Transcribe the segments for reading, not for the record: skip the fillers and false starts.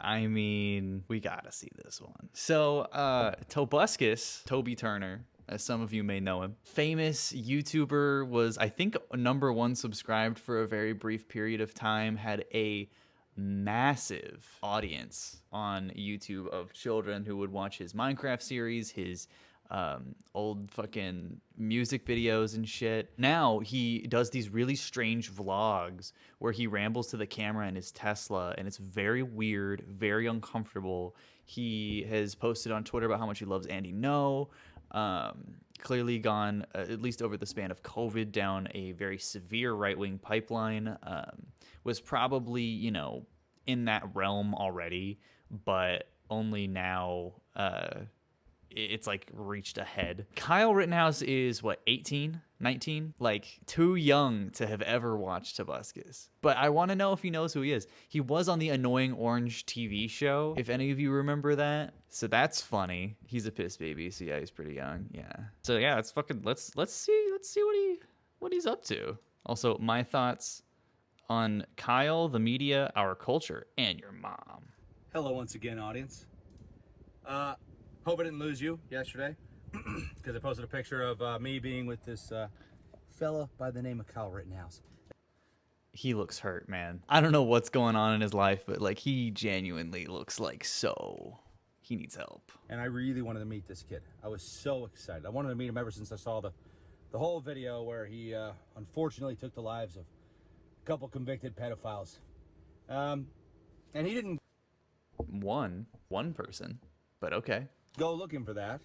I mean, we gotta see this one. So, Tobuscus, Toby Turner, as some of you may know him, famous YouTuber, was, I think, #1 subscribed for a very brief period of time, had a massive audience on YouTube of children who would watch his Minecraft series, his old fucking music videos and shit. Now he does these really strange vlogs where he rambles to the camera in his Tesla, and it's very weird, very uncomfortable. He has posted on Twitter about how much he loves Andy No. Clearly gone, at least over the span of COVID, down a very severe right-wing pipeline. Was probably, you know, in that realm already, but only now it's like reached a head. Kyle Rittenhouse is what, 18, 19? Like too young to have ever watched Tobuscus. But I want to know if he knows who he is. He was on the Annoying Orange TV show, if any of you remember that. So that's funny. He's a piss baby, so yeah, he's pretty young. Yeah. So yeah, it's fucking let's see what he's up to. Also, my thoughts on Kyle, the media, our culture, and your mom. Hello once again, audience. Hope I didn't lose you yesterday because I posted a picture of me being with this fella by the name of Kyle Rittenhouse. He looks hurt, man. I don't know what's going on in his life, but like he genuinely looks like he needs help. And I really wanted to meet this kid. I was so excited. I wanted to meet him ever since I saw the whole video where he unfortunately took the lives of a couple convicted pedophiles. And he didn't One person, but okay. go looking for that.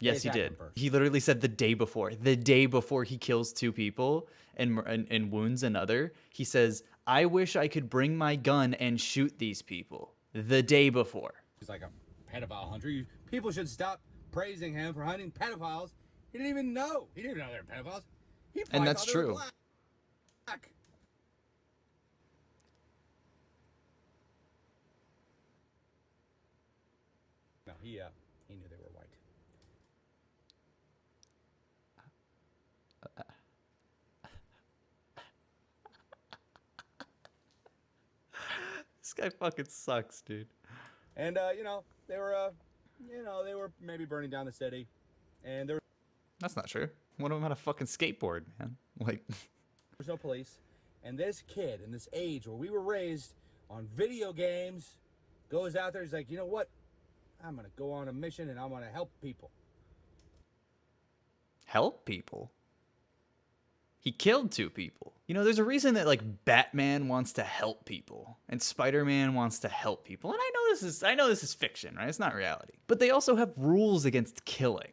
Yes, he did. He literally said the day before he kills 2 people and wounds another, he says, "I wish I could bring my gun and shoot these people." The day before. He's like a pedophile hunter. People should stop praising him for hunting pedophiles. He didn't even know. He didn't know they were pedophiles. And that's true. Black. No, he knew they were white. This guy fucking sucks, dude. And they were maybe burning down the city, and there That's not true. One of them had a fucking skateboard, man. Like, was no police. And this kid in this age where we were raised on video games goes out there. He's like, you know what? I'm gonna go on a mission and I'm gonna help people. help people? He killed 2 people. You know, there's a reason that like Batman wants to help people and Spider-Man wants to help people. And I know this is fiction, right? It's not reality. But they also have rules against killing.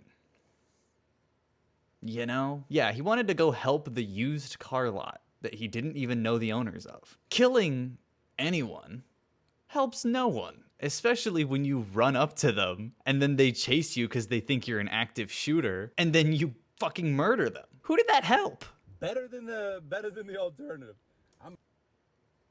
You know? Yeah, he wanted to go help the used car lot that he didn't even know the owners of. Killing anyone helps no one, especially when you run up to them and then they chase you because they think you're an active shooter and then you fucking murder them. Who did that help? Better than the alternative.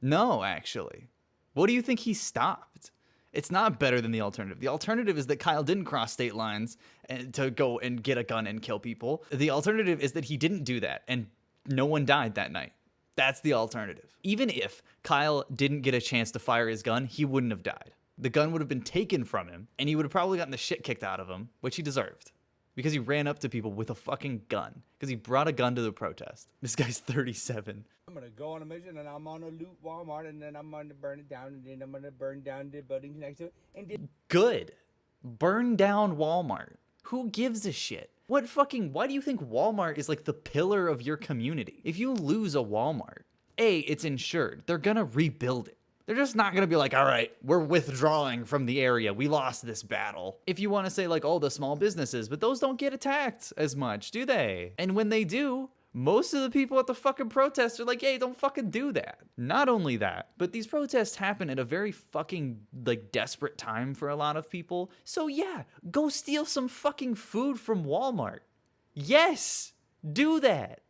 No, actually. What do you think he stopped? It's not better than the alternative. The alternative is that Kyle didn't cross state lines and to go and get a gun and kill people. The alternative is that he didn't do that and no one died that night. That's the alternative. Even if Kyle didn't get a chance to fire his gun, he wouldn't have died. The gun would have been taken from him and he would have probably gotten the shit kicked out of him, which he deserved. Because he ran up to people with a fucking gun. Because he brought a gun to the protest. This guy's 37. I'm gonna go on a mission and I'm gonna loot Walmart and then I'm gonna burn it down and then I'm gonna burn down the buildings next to it and then Good. Burn down Walmart. Who gives a shit? Why do you think Walmart is like the pillar of your community? If you lose a Walmart, A, it's insured. They're gonna rebuild it. They're just not going to be like, all right, we're withdrawing from the area. We lost this battle. If you want to say like, oh, the small businesses, but those don't get attacked as much, do they? And when they do, most of the people at the fucking protests are like, hey, don't fucking do that. Not only that, but these protests happen at a very fucking like desperate time for a lot of people. So yeah, go steal some fucking food from Walmart. Yes, do that.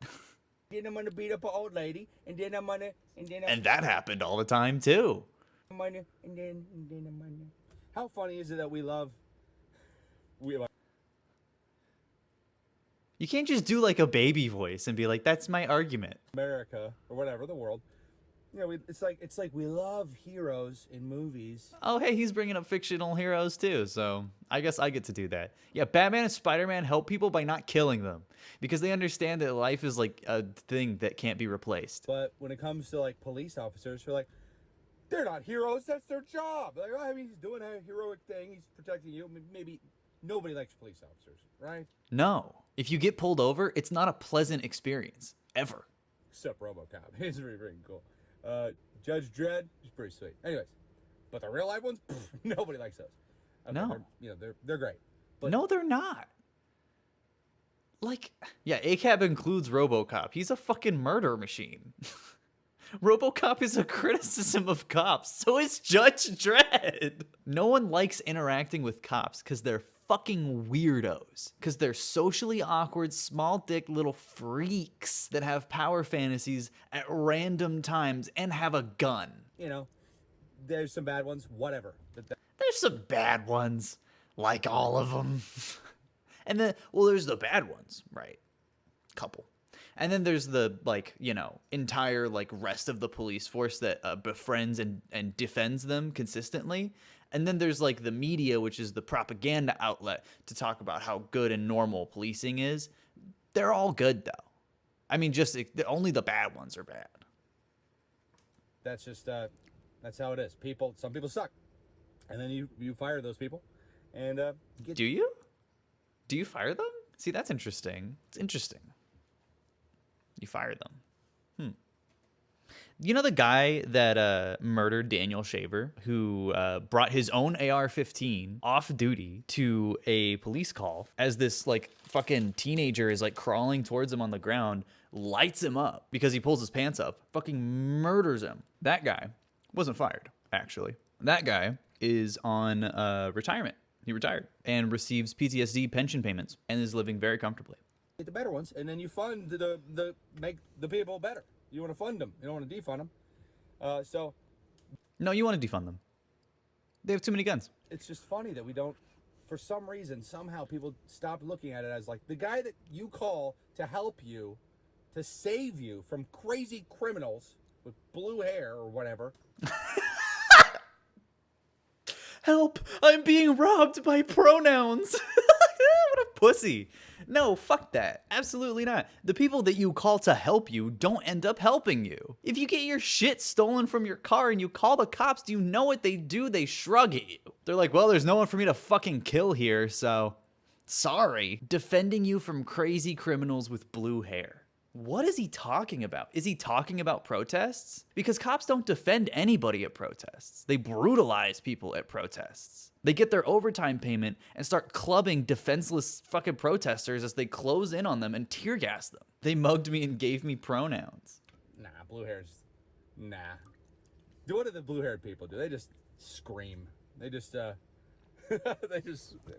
then I'm gonna beat up an old lady, and then I'm gonna, and that happened all the time too. I'm gonna, and then I'm gonna. How funny is it that we love? You can't just do like a baby voice and be like, "That's my argument." America or whatever the world, you know, it's like we love heroes in movies. Oh, hey, he's bringing up fictional heroes too, so I guess I get to do that. Yeah, Batman and Spider-Man help people by not killing them because they understand that life is like a thing that can't be replaced. But when it comes to like police officers, they're like, they're not heroes. That's their job. Like, I mean, he's doing a heroic thing. He's protecting you. Maybe nobody likes police officers, right? No. If you get pulled over, it's not a pleasant experience, ever. Except RoboCop. He's really freaking cool. Judge Dredd is pretty sweet. Anyways, but the real life ones, nobody likes those. Okay, No. they're great. But No, they're not. Like, yeah, ACAB includes RoboCop. He's a fucking murder machine. RoboCop is a criticism of cops. So is Judge Dredd. No one likes interacting with cops because they're fucking weirdos. Because they're socially awkward, small dick little freaks that have power fantasies at random times and have a gun. you know, there's some bad ones. Whatever. There's some bad ones, like all of them. And then, well, there's the bad ones, right? Couple. And then there's the, like, you know, entire, like, rest of the police force that befriends and defends them consistently. And then there's, like, the media, which is the propaganda outlet to talk about how good and normal policing is. They're all good, though. I mean, just only the bad ones are bad. That's just, that's how it is. Some people suck. And then you fire those people. And, Do you? Do you fire them? See, that's interesting. It's interesting. You fired them. You know the guy that murdered Daniel Shaver, who brought his own AR-15 off duty to a police call as this like fucking teenager is like crawling towards him on the ground, lights him up because he pulls his pants up, fucking murders him. That guy wasn't fired, actually. That guy is on retirement. He retired and receives PTSD pension payments and is living very comfortably. Get the better ones, and then you fund make the people better. You want to fund them. You don't want to defund them. So No, you want to defund them. They have too many guns. it's just funny that we don't, for some reason, somehow people stop looking at it as like the guy that you call to help you, to save you from crazy criminals with blue hair or whatever. Help! I'm being robbed by pronouns. What a pussy. No, fuck that. Absolutely not. The people that you call to help you don't end up helping you. If you get your shit stolen from your car and you call the cops, do you know what they do? They shrug at you. They're like, well, there's no one for me to fucking kill here, so sorry. Defending you from crazy criminals with blue hair. What is he talking about? Is he talking about protests? Because cops don't defend anybody at protests. They brutalize people at protests. They get their overtime payment and start clubbing defenseless fucking protesters as they close in on them and tear gas them. They mugged me and gave me pronouns. Nah, blue hairs. Nah. What do the blue haired people do? They just scream. They just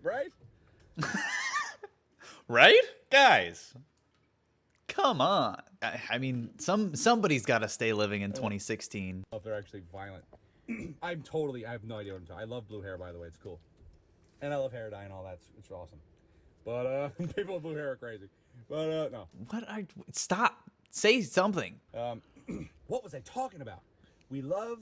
right? Right? Guys. Come on. I mean, somebody's got to stay living in 2016. If they're actually violent. I have no idea what I'm talking. I love blue hair, by the way. It's cool. And I love hair dye and all that. It's awesome. But people with blue hair are crazy. But no. Stop. Say something. What was I talking about? We love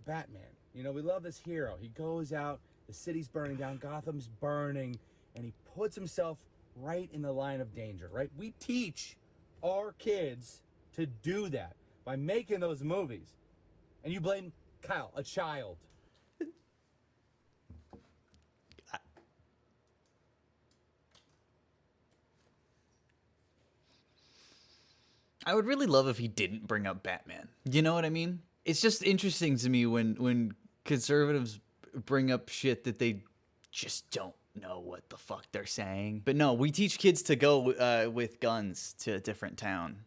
Batman. You know, we love this hero. He goes out, the city's burning down, Gotham's burning, and he puts himself right in the line of danger, right? We teach our kids to do that by making those movies. And you blame Kyle, a child. I would really love if he didn't bring up Batman. You know what I mean? It's just interesting to me when conservatives bring up shit that they just don't know what the fuck they're saying. But no, we teach kids to go with guns to a different town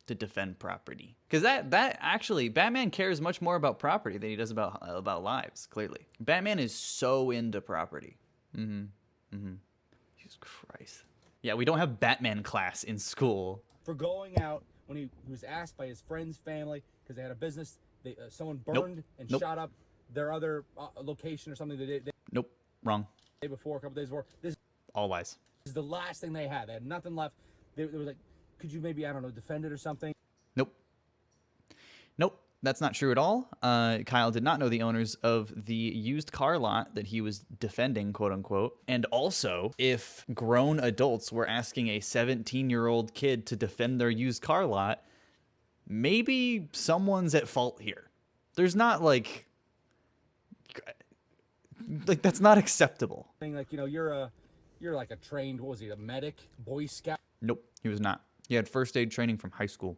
to defend property. Because that actually, Batman cares much more about property than he does about lives, clearly. Batman is so into property. Jesus Christ. Yeah, we don't have Batman class in school. For going out when he was asked by his friend's family because they had a business, someone burned and shot up their other location or something. Nope, wrong. Day before, a couple days before. This All lies. is the last thing they had. They had nothing left. They were like, could you maybe, I don't know, defend it or something? Nope. that's not true at all. Kyle did not know the owners of the used car lot that he was defending, quote unquote. And also, if grown adults were asking a 17-year-old kid to defend their used car lot, maybe someone's at fault here. There's not like that's not acceptable. Like, you know, you're like a trained, what was he, a medic, Boy Scout? Nope, he was not. He had first aid training from high school.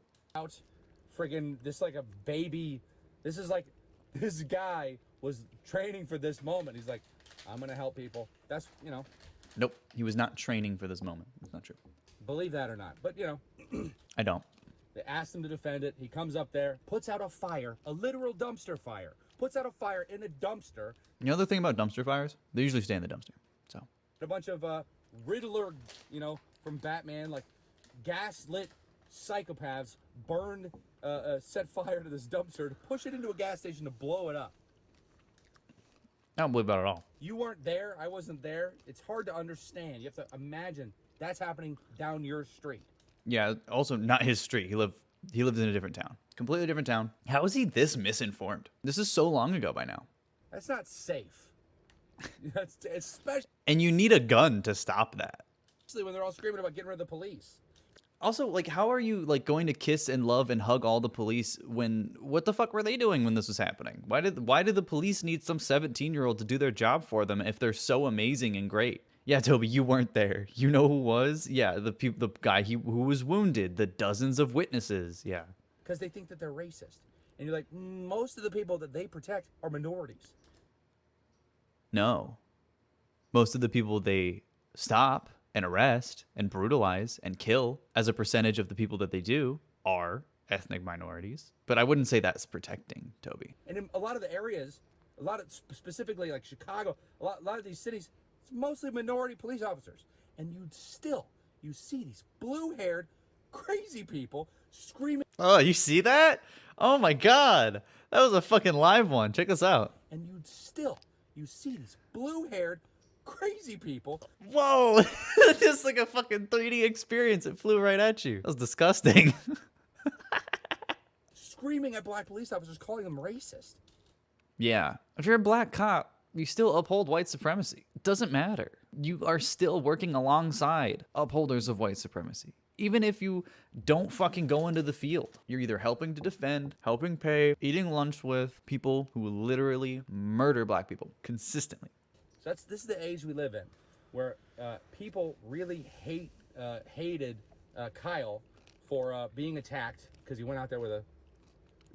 Friggin' this like a baby. This is like, this guy was training for this moment. He's like, I'm gonna help people. That's, you know. Nope, he was not training for this moment. It's not true. Believe that or not. But, you know. I don't. They asked him to defend it. He comes up there, puts out a fire, a literal dumpster fire. Puts out a fire in a dumpster. The other thing about dumpster fires, they usually stay in the dumpster. So a bunch of Riddler, you know, from Batman, like gas-lit psychopaths burned, set fire to this dumpster to push it into a gas station to blow it up. I don't believe that at all. You weren't there. I wasn't there. It's hard to understand. You have to imagine that's happening down your street. Yeah, also not his street. He lived in a different town. Completely different town. How is he this misinformed? This is so long ago by now. That's not safe. That's especially And you need a gun to stop that. when they're all screaming about getting rid of the police. Also, like, how are you like going to kiss and love and hug all the police when what the fuck were they doing when this was happening? Why did the police need some 17-year-old to do their job for them if they're so amazing and great? Yeah, Toby, you weren't there. You know who was? Yeah, the guy who was wounded, the dozens of witnesses. Yeah. Because they think that they're racist. And you're like, most of the people that they protect are minorities. No. Most of the people they stop and arrest and brutalize and kill as a percentage of the people that they do are ethnic minorities. But I wouldn't say that's protecting, Toby. And in a lot of the areas, specifically like Chicago, a lot of these cities, it's mostly minority police officers. And you see these blue-haired, crazy people screaming. Oh, you see that? Oh my God. That was a fucking live one. Check this out. And you see these blue-haired, crazy people. Whoa. Just like a fucking 3D experience. It flew right at you. That was disgusting. Screaming at black police officers, calling them racist. Yeah. If you're a black cop, you still uphold white supremacy. It doesn't matter. You are still working alongside upholders of white supremacy. Even if you don't fucking go into the field, you're either helping to defend, helping pay, eating lunch with people who literally murder black people consistently. So this is the age we live in, where people really hated Kyle for being attacked because he went out there with a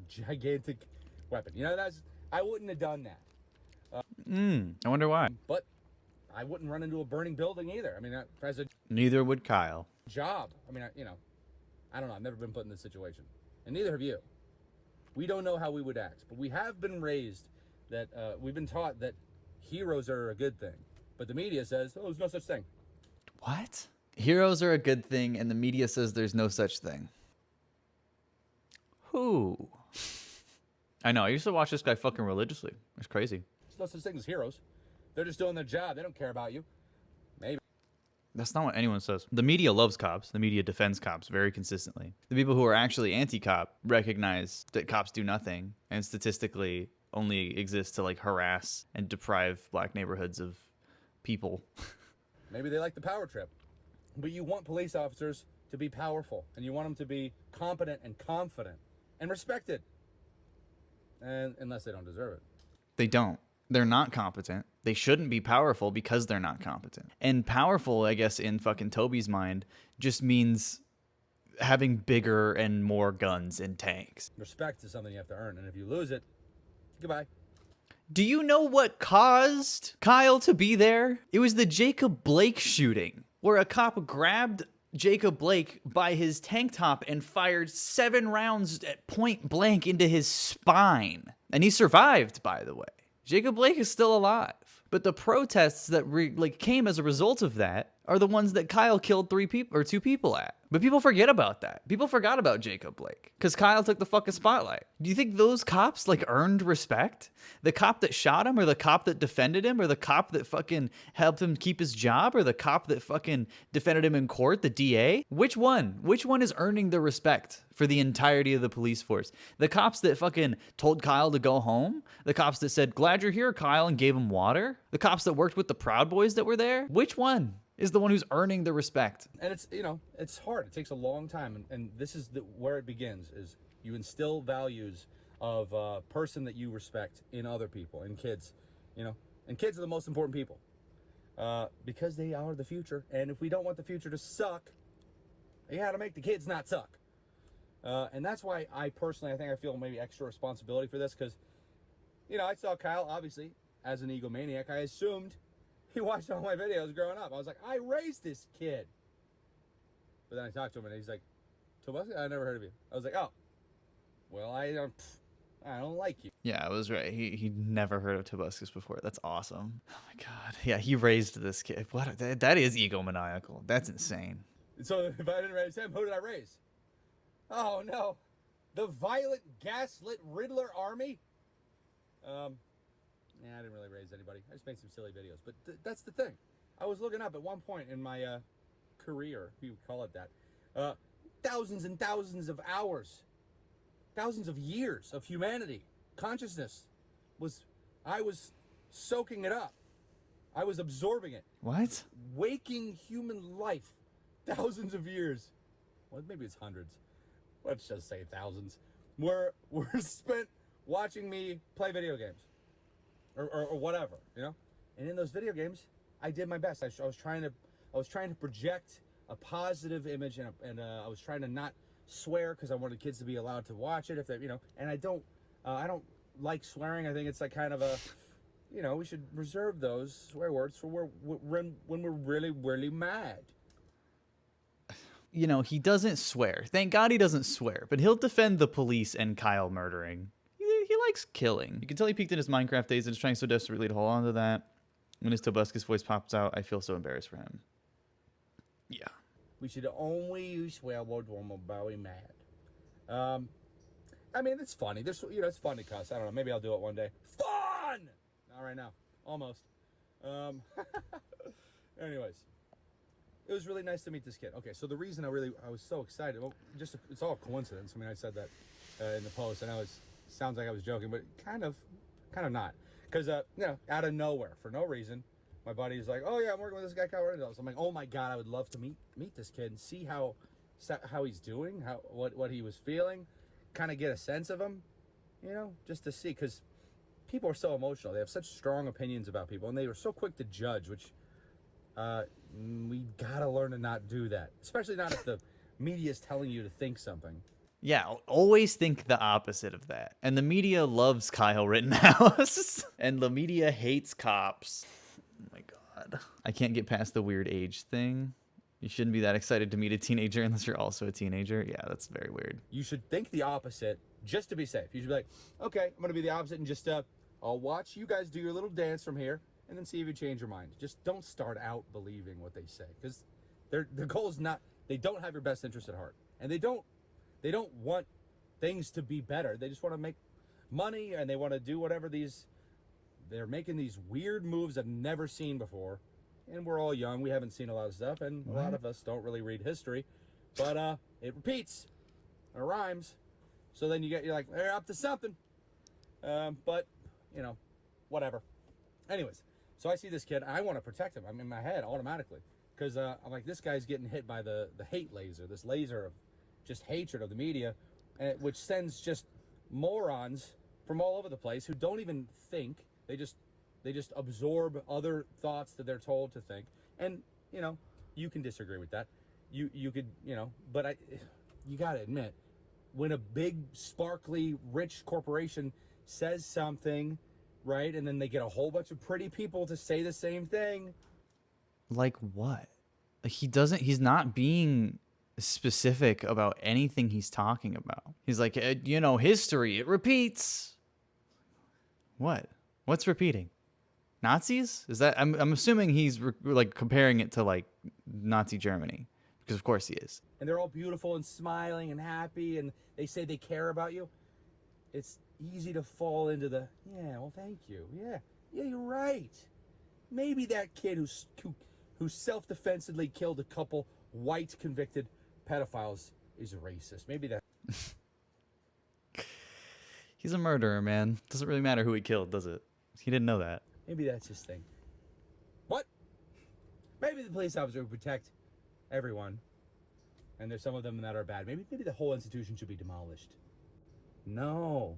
gigantic weapon. You know, I wouldn't have done that. I wonder why. But I wouldn't run into a burning building either. I mean, as a Neither would Kyle. job, I mean, I don't know. I've never been put in this situation, and neither have you. We don't know how we would act, but we have been raised that we've been taught that heroes are a good thing, but the media says, oh, there's no such thing. What? Heroes are a good thing, and the media says there's no such thing. Who? I know. I used to watch this guy fucking religiously. It's crazy. There's no such thing as heroes. They're just doing their job. They don't care about you. Maybe. That's not what anyone says. The media loves cops. The media defends cops very consistently. The people who are actually anti-cop recognize that cops do nothing and statistically only exist to like harass and deprive black neighborhoods of people. Maybe they like the power trip. But you want police officers to be powerful, and you want them to be competent and confident and respected. And unless they don't deserve it. They don't. They're not competent. They shouldn't be powerful because they're not competent. And powerful, I guess, in fucking Toby's mind, just means having bigger and more guns and tanks. Respect is something you have to earn, and if you lose it, goodbye. Do you know what caused Kyle to be there? It was the Jacob Blake shooting, where a cop grabbed Jacob Blake by his tank top and fired 7 rounds at point blank into his spine. And he survived, by the way. Jacob Blake is still alive. But the protests that came as a result of that are the ones that Kyle killed 2 people at. But people forget about that. People forgot about Jacob Blake because Kyle took the fucking spotlight. Do you think those cops like earned respect? The cop that shot him, or the cop that defended him, or the cop that fucking helped him keep his job, or the cop that fucking defended him in court, the DA? Which one? Which one is earning the respect for the entirety of the police force? The cops that fucking told Kyle to go home? The cops that said, "Glad you're here, Kyle," and gave him water? The cops that worked with the Proud Boys that were there? Which one is the one who's earning the respect? And it's, you know, it's hard. It takes a long time. And this is where it begins, is you instill values of a person that you respect in other people, in kids, you know, and kids are the most important people because they are the future. And if we don't want the future to suck, you got to make the kids not suck. And that's why I personally, I think I feel maybe extra responsibility for this because, you know, I saw Kyle, obviously, as an egomaniac. I assumed he watched all my videos growing up. I was like, I raised this kid. But then I talked to him and he's like, Tobuscus, I never heard of you. I was like, oh, well, I don't like you. Yeah, I was right. He never heard of Tobuscus before. That's awesome. Oh my god. Yeah, he raised this kid. What? That is egomaniacal. That's insane. So if I didn't raise him, who did I raise? Oh no, the violent, gaslit Riddler army. Yeah, I didn't really raise anybody. I just made some silly videos. But that's the thing. I was looking up at one point in my career, if you would call it that, thousands and thousands of hours, thousands of years of humanity, consciousness. I was soaking it up. I was absorbing it. What? Waking human life, thousands of years. Well, maybe it's hundreds. Let's just say thousands. Were spent watching me play video games. Or whatever, you know. And in those video games, I did my best. I was trying to project a positive image, and I was trying to not swear because I wanted kids to be allowed to watch it if they, you know. And I don't like swearing. I think it's like kind of a, you know, we should reserve those swear words for when we're really, really mad. You know, he doesn't swear. Thank God he doesn't swear. But he'll defend the police and Kyle murdering. He likes killing. You can tell he peaked in his Minecraft days and is trying so desperately to hold on to that. When his Tobuscus voice pops out, I feel so embarrassed for him. Yeah. We should only use swear words when we're very mad. I mean, it's funny. There's, you know, it's fun to cuss. I don't know. Maybe I'll do it one day. Fun! Not right now. Almost. Anyways. It was really nice to meet this kid. Okay, so the reason I was so excited, well, it's all coincidence. I mean, I said that in the post. I know it sounds like I was joking, but kind of not. Because, you know, out of nowhere, for no reason, my buddy's like, oh, yeah, I'm working with this guy, Kyle Rittenhouse. I'm like, oh, my God, I would love to meet this kid and see how he's doing, what he was feeling, kind of get a sense of him, you know, just to see. Because people are so emotional. They have such strong opinions about people, and they are so quick to judge, which we got to learn to not do that, especially not if the media is telling you to think something. Yeah, always think the opposite of that. And the media loves Kyle Rittenhouse. And the media hates cops. Oh my God. I can't get past the weird age thing. You shouldn't be that excited to meet a teenager unless you're also a teenager. Yeah, that's very weird. You should think the opposite just to be safe. You should be like, okay, I'm going to be the opposite and just, I'll watch you guys do your little dance from here and then see if you change your mind. Just don't start out believing what they say, because their goal is not, they don't have your best interest at heart. And they don't want things to be better. They just want to make money, and they want to do whatever they're making these weird moves I've never seen before. And we're all young. We haven't seen a lot of stuff, and a lot of us don't really read history. But it repeats. It rhymes. So then you're like, they're up to something. But, you know, whatever. Anyways, so I see this kid. I want to protect him. I'm in my head automatically. Because I'm like, this guy's getting hit by the hate laser. This laser of just hatred of the media, which sends just morons from all over the place who don't even think. They just absorb other thoughts that they're told to think. And, you know, you can disagree with that. You could, you know, but you got to admit, when a big, sparkly, rich corporation says something, right, and then they get a whole bunch of pretty people to say the same thing. Like what? He's not being specific about anything he's talking about. He's like, you know, history, it repeats. What? What's repeating? Nazis? Is that, I'm assuming he's like comparing it to like Nazi Germany, because because of course he is. And they're all beautiful and smiling and happy, and they say they care about you. It's easy to fall into the, yeah, well, thank you. Yeah, you're right. Maybe that kid who self-defensively killed a couple white convicted pedophiles is a racist. Maybe that. He's a murderer, man. Doesn't really matter who he killed, does it? He didn't know that. Maybe that's his thing. What? Maybe the police officer would protect everyone, and there's some of them that are bad. Maybe the whole institution should be demolished. No.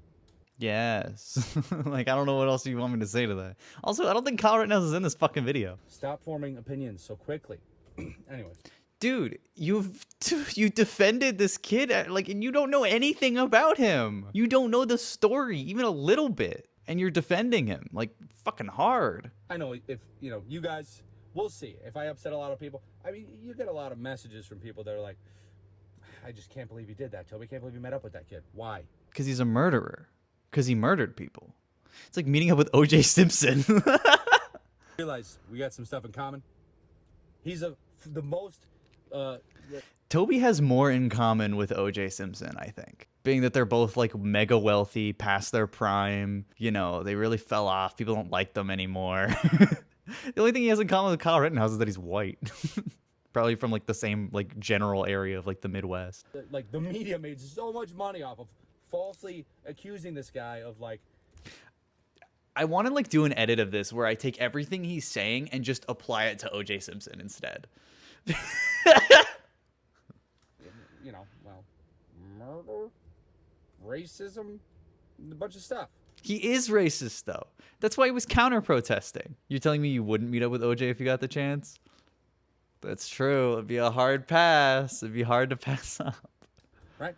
Yes. Like, I don't know what else you want me to say to that. Also, I don't think Kyle Rittenhouse is in this fucking video. Stop forming opinions so quickly. Anyways. Dude, you defended this kid, like, and you don't know anything about him. You don't know the story, even a little bit. And you're defending him, like, fucking hard. I know if, you guys, we'll see. If I upset a lot of people, I mean, you get a lot of messages from people that are like, I just can't believe you did that, Toby. Can't believe you met up with that kid. Why? Because he's a murderer. Because he murdered people. It's like meeting up with O.J. Simpson. Realize we got some stuff in common. He's the most... Toby has more in common with O.J. Simpson, I think. Being that they're both, like, mega wealthy, past their prime. You know, they really fell off. People don't like them anymore. The only thing he has in common with Kyle Rittenhouse is that he's white. Probably from, like, the same, like, general area of, like, the Midwest. Like, the media made so much money off of falsely accusing this guy of, like... I want to, like, do an edit of this where I take everything he's saying and just apply it to O.J. Simpson instead. Murder, racism, a bunch of stuff. He is racist, though. That's why he was counter-protesting. You're telling me you wouldn't meet up with OJ if you got the chance? That's true. It'd be a hard pass. It'd be hard to pass up. Right?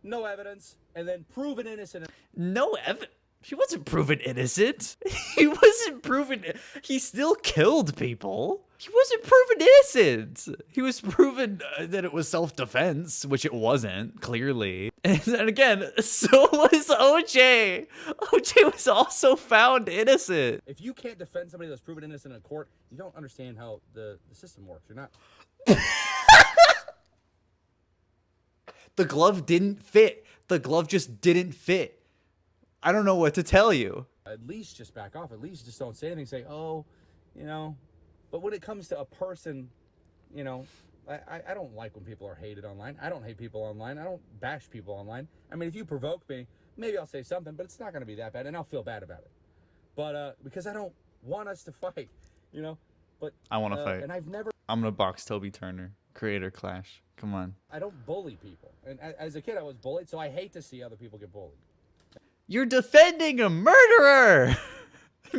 No evidence, and then proven innocent. No evidence? He wasn't proven innocent. He wasn't proven... He still killed people. He wasn't proven innocent. He was proven that it was self-defense, which it wasn't, clearly. And then again, so was OJ. OJ was also found innocent. If you can't defend somebody that's proven innocent in a court, you don't understand how the system works. You're not... The glove didn't fit. The glove just didn't fit. I don't know what to tell you. At least just back off. At least just don't say anything. Say, oh, But when it comes to a person, I don't like when people are hated online. I don't hate people online. I don't bash people online. I mean, if you provoke me, maybe I'll say something, but it's not going to be that bad, and I'll feel bad about it. But because I don't want us to fight, But I want to fight. And I'm going to box Toby Turner. Creator clash. Come on. I don't bully people. And as a kid, I was bullied, so I hate to see other people get bullied. You're defending a murderer.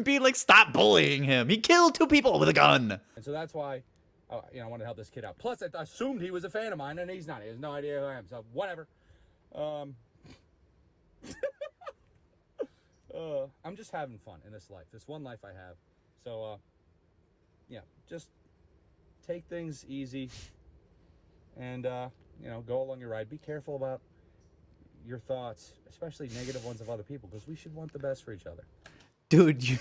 Being like, stop bullying him. He killed 2 people with a gun. And so that's why, I wanted to help this kid out. Plus, I assumed he was a fan of mine, and he's not. He has no idea who I am. So whatever. I'm just having fun in this life. This one life I have. So, just take things easy, and go along your ride. Be careful about your thoughts, especially negative ones of other people, because we should want the best for each other. Dude,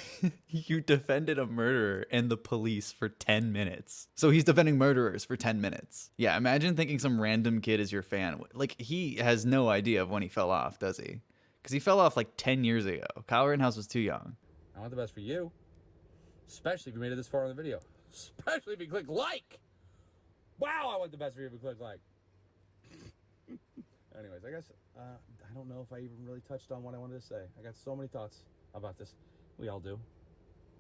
you defended a murderer and the police for 10 minutes. So he's defending murderers for 10 minutes. Yeah, imagine thinking some random kid is your fan. Like, he has no idea of when he fell off, does he? Because he fell off like 10 years ago. Kyle Rittenhouse was too young. I want the best for you, especially if you made it this far in the video. Especially if you click like. Wow, I want the best for you if you click like. Anyways, I guess, I don't know if I even really touched on what I wanted to say. I got so many thoughts about this. We all do.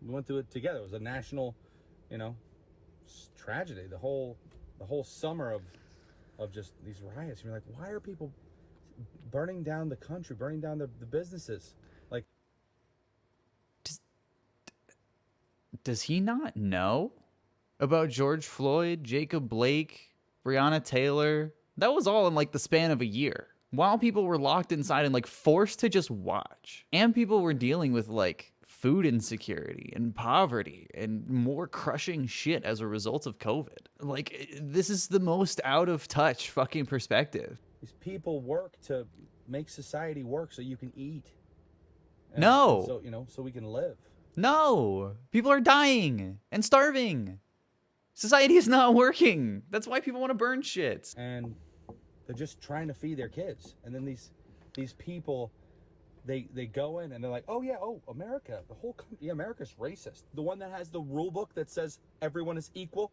We went through it together. It was a national, tragedy. The whole summer of just these riots. You're like, why are people burning down the country, burning down the businesses? Like, does he not know about George Floyd, Jacob Blake, Breonna Taylor? That was all in like the span of a year. While people were locked inside and like forced to just watch. And people were dealing with like food insecurity and poverty and more crushing shit as a result of COVID. Like, this is the most out of touch fucking perspective. These people work to make society work so you can eat. No. So, so we can live. No. People are dying and starving. Society is not working. That's why people want to burn shit. And they're just trying to feed their kids. And then these people, they go in and they're like, oh yeah, America, the whole country, yeah, America's racist. The one that has the rule book that says everyone is equal.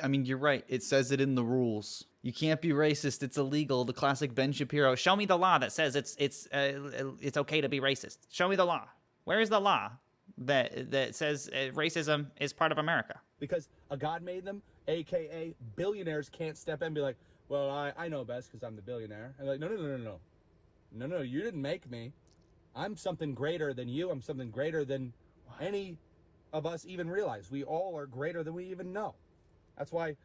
I mean, you're right. It says it in the rules. You can't be racist. It's illegal. The classic Ben Shapiro. Show me the law that says it's okay to be racist. Show me the law. Where is the law that says racism is part of America? Because a God made them, aka billionaires can't step in and be like, well, I know best because I'm the billionaire. And like, no, you didn't make me. I'm something greater than you. I'm something greater than any of us even realize. We all are greater than we even know. That's why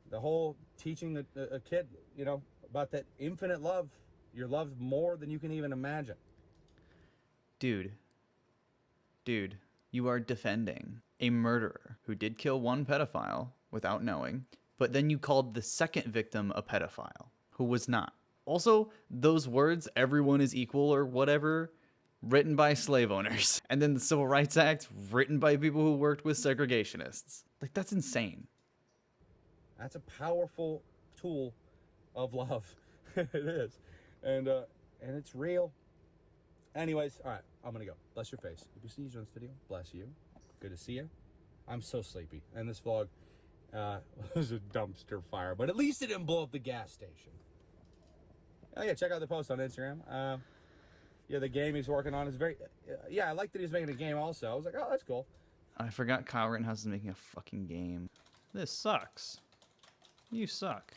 the whole teaching a kid, you know, about that infinite love, you're loved more than you can even imagine. Dude, you are defending a murderer who did kill one pedophile without knowing, but then you called the second victim a pedophile who was not. Also, those words, everyone is equal or whatever, written by slave owners. And then the Civil Rights Act, written by people who worked with segregationists. Like, that's insane. That's a powerful tool of love. It is. And it's real. Anyways, all right, I'm going to go. Bless your face. If you see you on this video, bless you. Good to see you. I'm so sleepy. And this vlog was a dumpster fire, but at least it didn't blow up the gas station. Oh, yeah, check out the post on Instagram. Yeah, the game he's working on is very... yeah, I like that he's making a game also. I was like, oh, that's cool. I forgot Kyle Rittenhouse is making a fucking game. This sucks. You suck.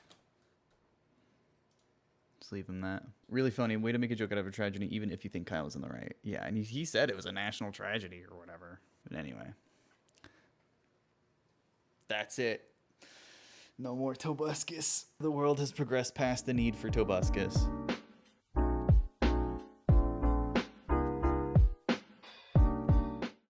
Just leave him that. Really funny. Way to make a joke out of a tragedy, even if you think Kyle's in the right. Yeah, and he said it was a national tragedy or whatever. But anyway. That's it. No more Tobuscus. The world has progressed past the need for Tobuscus.